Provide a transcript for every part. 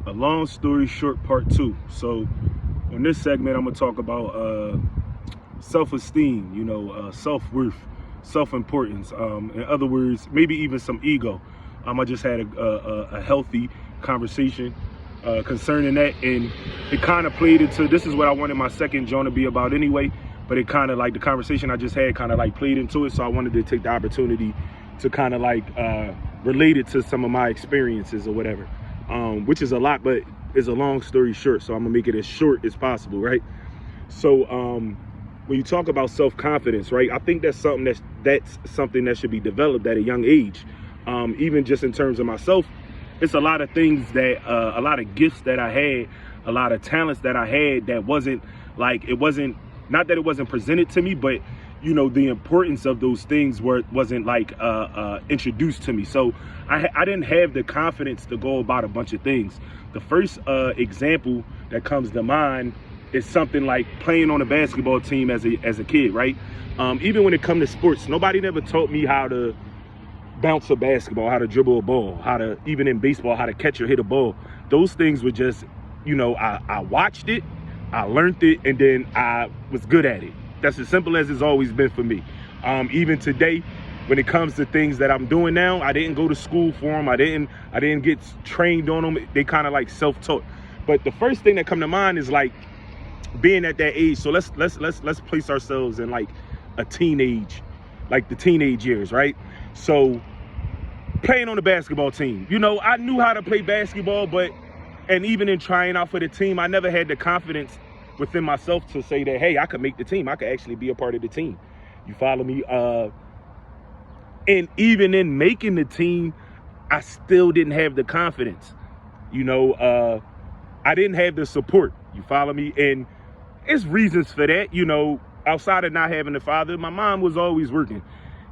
A long story short, part 2. So on this segment, I'm gonna talk about self-esteem, self-worth, self-importance. In other words, maybe even some ego. I just had a healthy conversation concerning that, and it kind of played into, this is what I wanted my second joint to be about anyway, but it kind of like the conversation I just had kind of like played into it, so I wanted to take the opportunity to kind of like relate it to some of my experiences or whatever, which is a lot, but it's a long story short, so I'm gonna make it as short as possible, right? So when you talk about self-confidence, right, I think that's something that should be developed at a young age. Even just in terms of myself, it's a lot of things that a lot of gifts that I had, a lot of talents that I had that wasn't not that it wasn't presented to me, but the importance of those things wasn't like introduced to me. So I didn't have the confidence to go about a bunch of things. The first example that comes to mind is something like playing on a basketball team as a kid, right? Even when it comes to sports, nobody never taught me how to bounce a basketball, how to dribble a ball, how to, even in baseball, how to catch or hit a ball. Those things were just, I watched it, I learned it, and then I was good at it. That's as simple as it's always been for me. Even today, when it comes to things that I'm doing now, I didn't go to school for them. I didn't get trained on them. They kind of like self-taught. But the first thing that come to mind is like being at that age. So let's place ourselves in like a teenage, like the teenage years, right? So playing on the basketball team, I knew how to play basketball, and even in trying out for the team, I never had the confidence within myself to say that, hey, I could make the team. I could actually be a part of the team. You follow me? And even in making the team, I still didn't have the confidence. I didn't have the support. You follow me? And it's reasons for that. Outside of not having a father, my mom was always working.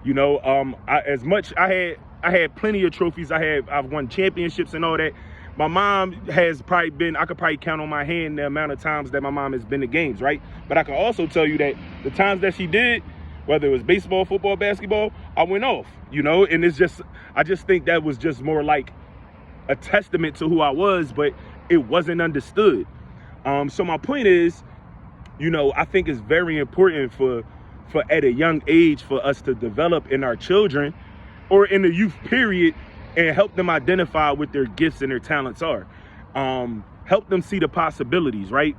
I had plenty of trophies. I've won championships and all that. My mom has probably been, I could probably count on my hand the amount of times that my mom has been to games, right? But I can also tell you that the times that she did, whether it was baseball, football, basketball, I went off, and I just think that was just more like a testament to who I was, but it wasn't understood. So my point is, I think it's very important for at a young age for us to develop in our children or in the youth period and help them identify what their gifts and their talents are. Help them see the possibilities, right?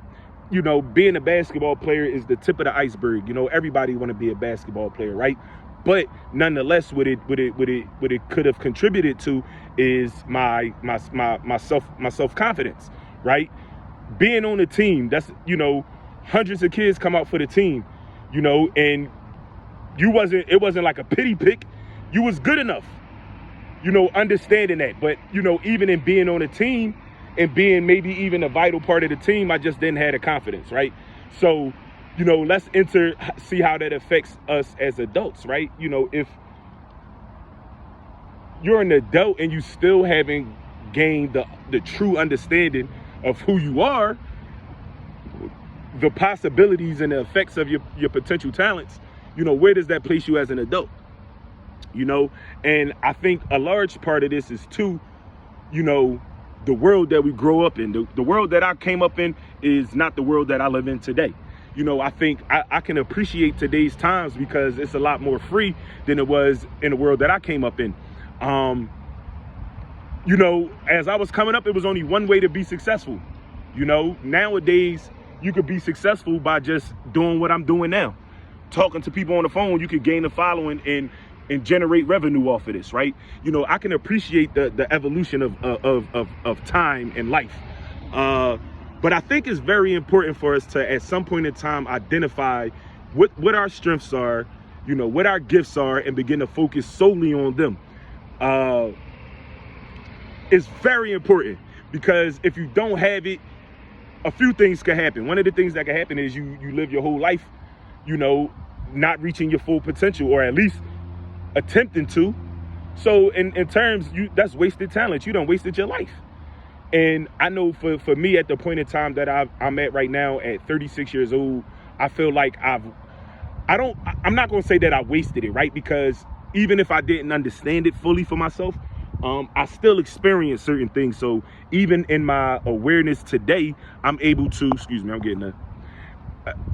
Being a basketball player is the tip of the iceberg. Everybody want to be a basketball player, right? But nonetheless, what it could have contributed to is my self-confidence, right? Being on the team, that's, hundreds of kids come out for the team, and it wasn't like a pity pick. You was good enough, understanding that. But, even in being on a team and being maybe even a vital part of the team, I just didn't have the confidence, right? So, let's see how that affects us as adults, right? If you're an adult and you still haven't gained the true understanding of who you are, the possibilities and the effects of your potential talents, where does that place you as an adult? And I think a large part of this is too, the world that we grow up in. The world that I came up in is not the world that I live in today. I think I can appreciate today's times because it's a lot more free than it was in the world that I came up in. As I was coming up, it was only one way to be successful. Nowadays, you could be successful by just doing what I'm doing now. Talking to people on the phone, you could gain a following and generate revenue off of this, right? I can appreciate the evolution of time and life. But I think it's very important for us to, at some point in time, identify what our strengths are, what our gifts are, and begin to focus solely on them. It's very important because if you don't have it, a few things can happen. One of the things that can happen is you live your whole life, not reaching your full potential, or at least attempting to. So in terms, that's wasted talent. You done wasted your life. And I know for me, at the point in time that I'm at right now, at 36 years old, I feel like I'm not going to say that I wasted it, right? Because even if I didn't understand it fully for myself, I still experience certain things. So even in my awareness today, I'm able to, excuse me, I'm getting a,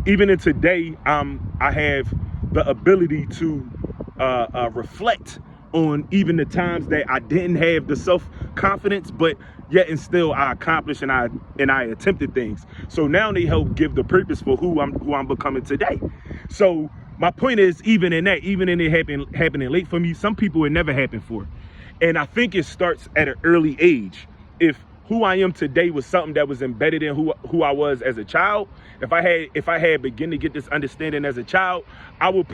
even in today, I have the ability to reflect on even the times that I didn't have the self-confidence, but yet and still I accomplished and I attempted things. So now they help give the purpose for who I'm becoming today. So my point is, even in that, even in it happening late for me, some people it never happened for. And I think it starts at an early age. If who I am today was something that was embedded in who I was as a child, if I had begun to get this understanding as a child, I would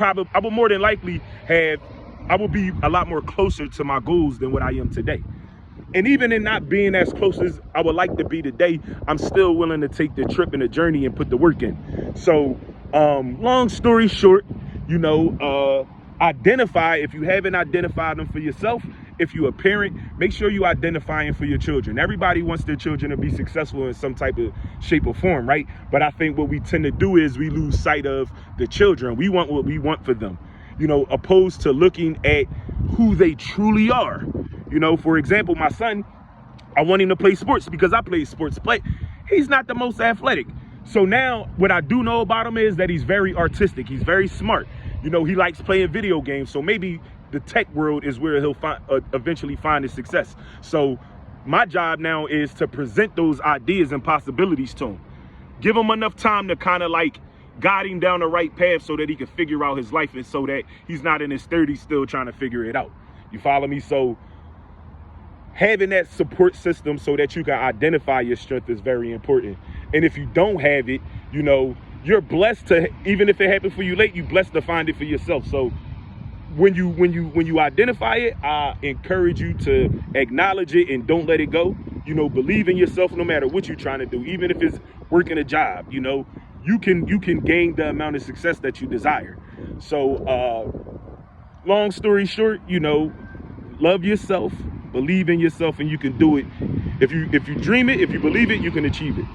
more than likely I would be a lot more closer to my goals than what I am today. And even in not being as close as I would like to be today, I'm still willing to take the trip and the journey and put the work in. So long story short, identify, if you haven't identified them for yourself. If you're a parent, make sure you identifying for your children. Everybody wants their children to be successful in some type of shape or form, right? But I think what we tend to do is we lose sight of the children. We want what we want for them, opposed to looking at who they truly are. For example, my son, I want him to play sports because I play sports, but he's not the most athletic. So now what I do know about him is that he's very artistic. He's very smart. He likes playing video games. So maybe the tech world is where he'll eventually find his success. So my job now is to present those ideas and possibilities to him. Give him enough time to kind of like guide him down the right path so that he can figure out his life and so that he's not in his 30s still trying to figure it out. You follow me? So having that support system so that you can identify your strength is very important. And if you don't have it, you're blessed to, even if it happened for you late, you're blessed to find it for yourself. So when you identify it, I encourage you to acknowledge it and don't let it go. Believe in yourself no matter what you're trying to do, even if it's working a job. You can gain the amount of success that you desire. So long story short, love yourself, believe in yourself, and you can do it. If you dream it, if you believe it, you can achieve it.